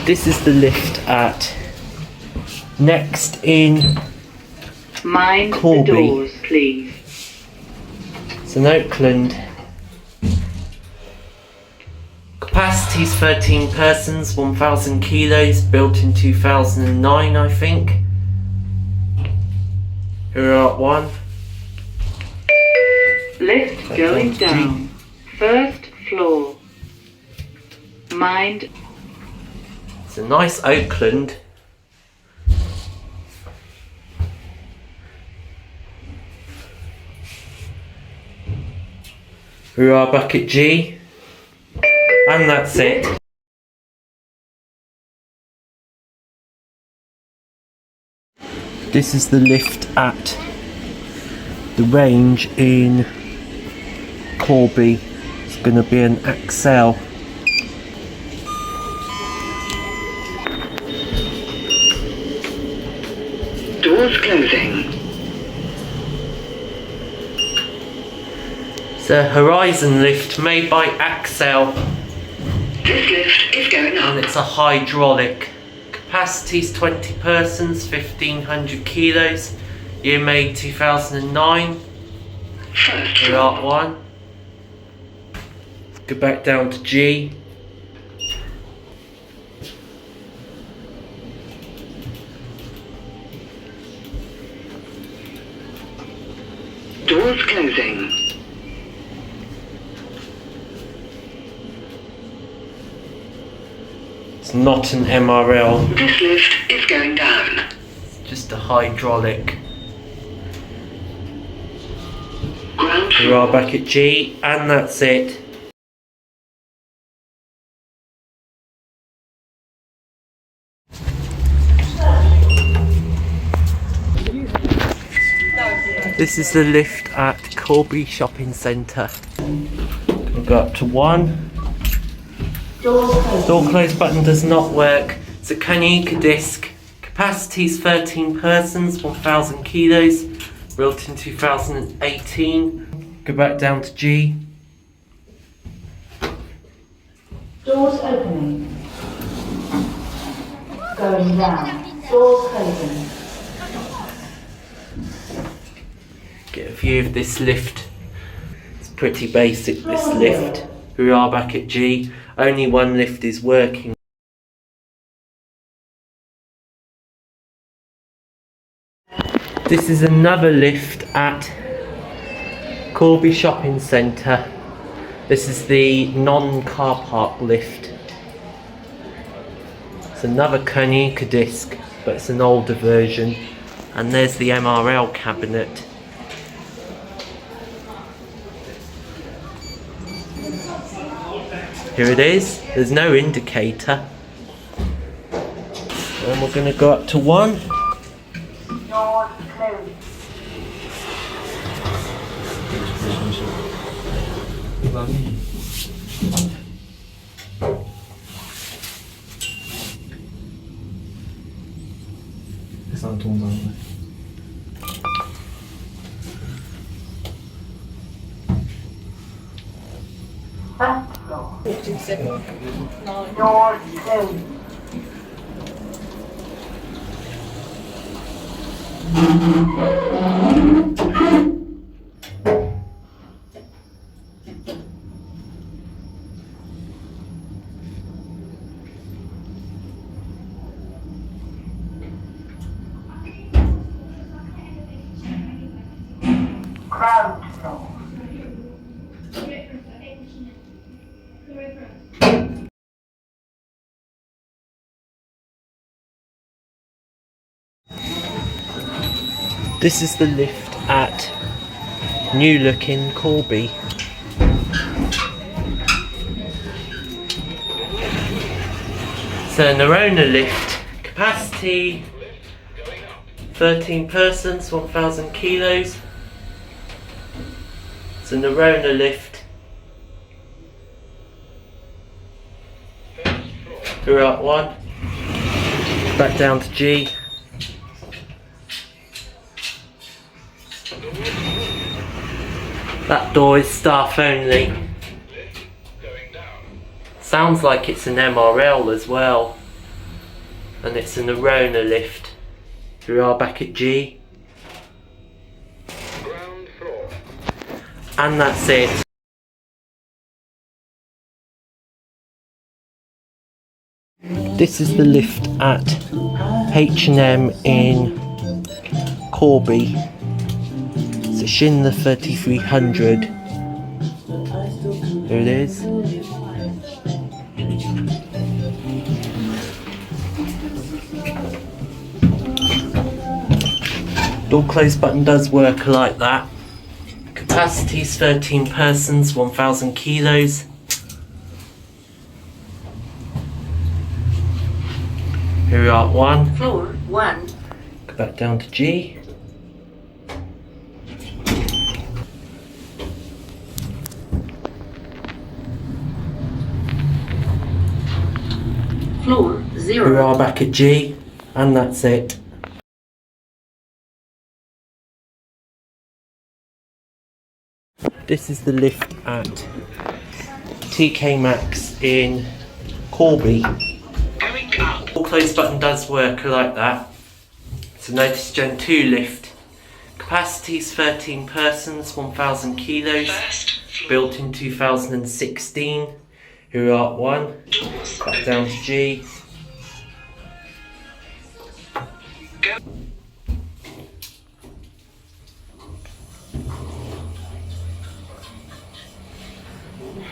This is the lift at next in Mind Corby. the doors, please. It's in Oakland. Capacity is 13 persons, 1,000 kilos, built in 2009, I think. Here are one. Lift going down. First floor. Mind. It's a nice Oakland. We are back at G. And that's it. This is the lift at the range in Corby. It's going to be an Axel. Doors closing. It's a Horizon lift made by Axel. This lift is going And up. it's a hydraulic. Capacity is 20 persons, 1,500 kilos. Year made 2009. First Here floor. are one. Go back down to G. Doors closing. It's not an MRL, This lift is going down. just a hydraulic. Ground We floor. are back at G, and that's it. This is the lift at Corby Shopping Centre. We'll go up to one. Door close button does not work. It's a Kanika disc. Capacity is 13 persons, 1,000 kilos. Built in 2018. Go back down to G. Doors opening. Going down. Doors closing. Get a view of this lift. It's pretty basic, this lift. We are back at G. Only one lift is working. This is another lift at Corby Shopping Centre. This is the non-car park lift. It's another Kanika disc, but it's an older version. And there's the MRL cabinet. Here it is. There's no indicator. And we're going to go up to one. Doors closed. First floor. Doors closed. Ground floor. This is the lift at new looking Corby. It's a Nerona lift. Capacity 13 persons, 1,000 kilos. It's a Nerona lift. We're up one. Back down to G. That door is staff only. Sounds like it's an MRL as well. and it's an Arona lift. We are back at G. Ground floor. And that's it. This is the lift at H&M in Corby. It's a Schindler 3300. There it is. Door close button does work like that. Capacity is 13 persons, 1,000 kilos. Here we are at 1. Floor 1. Go back down to G. Floor We 0. are back at G, and that's it. This is the lift at TK Maxx in Corby. Going up. Door close button does work like that. It's a Notice Gen 2 lift. Capacity is 13 persons, 1,000 kilos. First floor. Built in 2016. Here we are at 1. Doors Back down to G. Go.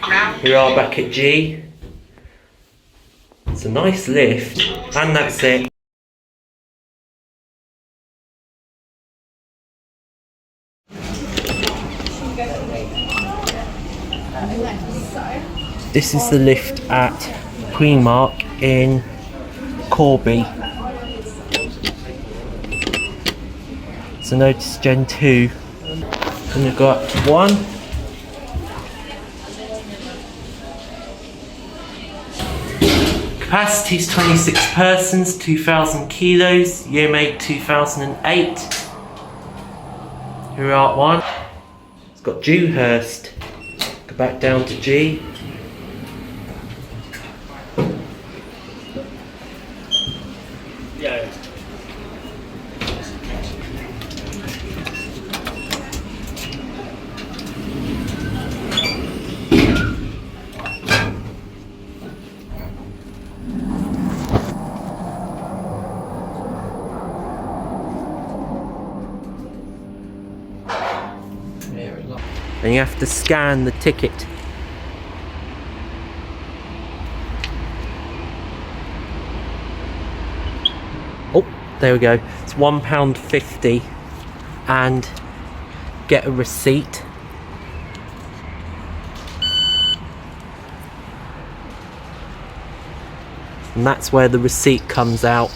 Ground We are back at G. It's a nice lift, and that's it. This is the lift at Primark in Corby. It's a Notice Gen 2. And we've got 1. Capacity is 26 persons, 2,000 kilos, year made 2008. Here we are at 1. It's got Dewhurst. Go back down to G. Yeah. And you have to scan the ticket. Oh, there we go. It's £1.50 and get a receipt. And that's where the receipt comes out.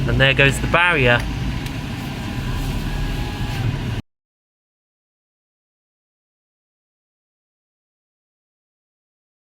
And there goes the barrier.